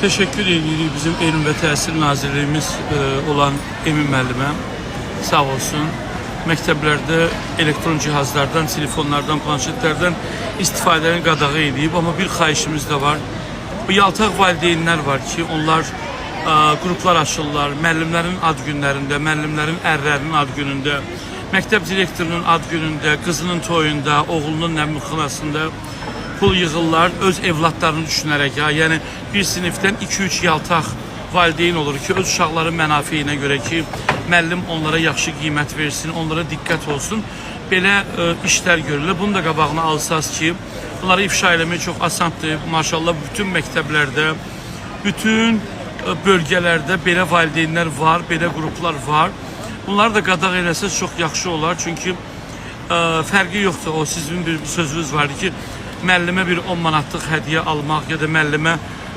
Teşekkür edirik bizim Elm ve Təhsil Nazirliyimiz olan Emin müəllimə. Sağ olsun. Məktəblərdə elektron cihazlardan, telefonlardan, planşetlərdən istifadəni qadağa edib. Amma bir xahişimiz də var. Bu yaltaq valideynlər var ki, onlar qruplar açırlar. Müəllimlərin ad günlərində, müəllimlərin ərlərinin ad günündə, məktəb direktorunun ad günündə, qızının toyunda, oğlunun nəmixanasında pul yığırlar öz evlatlarını düşünərək. Yəni bir sinifdən 2-3 yaltaq valideyn olur ki, öz uşaqların mənafeyinə görə ki, müəllim onlara yaxşı qiymət versin, onlara diqqət olsun. Belə işlər görülür. Bunu da qabağına alsaz ki, bunları ifşa eləmək çox asandır. Maşallah bütün məktəblərdə, bütün bölgələrdə belə valideynlər var, belə qruplar var. Bunları da qadağ eləsəz çox yaxşı olar. Çünki fərqi yoxdur. O sizin bir sözünüz vardı ki, müəllimə bir 10 manatlıq hədiyyə almaq ya da müəllimə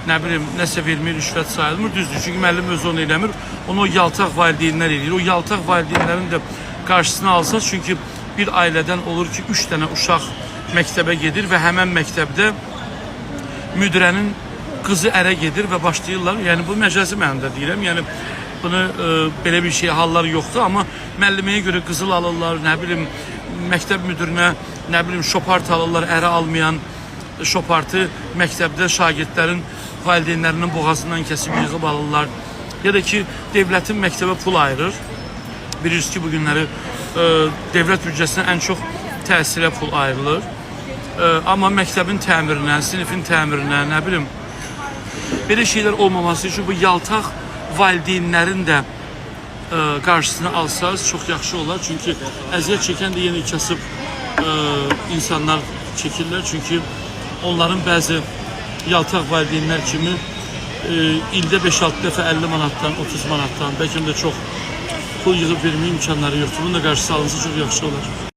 nə bilim nəsə vermək rüşvət sayılmır, düzdür. Çünki müəllim özü onu eləmir, onu o yaltaq valideynlər eləyir. O yaltaq valideynlərin də qarşısını alsaz, çünki bir ailədən olur ki, 3 dənə uşaq məktəbə gedir və həmən məktəbdə müdirənin qızı ərə gedir və başlayırlar. Yəni bu məcazi mənada deyirəm. Yəni bunu belə bir şey hallar yoxdur, amma müəlliməyə görə qızıl alırlar, nə bilim məktəb müdirinə nə bilim şopart alırlar, ərə almayan şopartı məktəbdə şagirdlərin valideynlərinin boğazından kəsib yığıb alırlar. Ya da ki, devlətin məktəbə pul ayırır. Bilirsiniz ki, bugünləri devlət büdcəsinə ən çox təhsilə pul ayrılır. Amma məktəbin təmirinə, sinifin təmirinə, nə bilim belə şeylər olmaması üçün bu yaltaq valideynlərin də qarşısını alsaz çox yaxşı olar. Çünki əziyyət çəkən də yenə kasıb insanlar çəkirlər. Çünki onların bəzi yaltaq valideynlər kimi ildə 5-6 dəfə 50 manatdan, 30 manatdan, bəlkə də çox pul yığıb vermək imkanları yoxdur. Bunun da qarşısı alınsa çox yaxşı olar.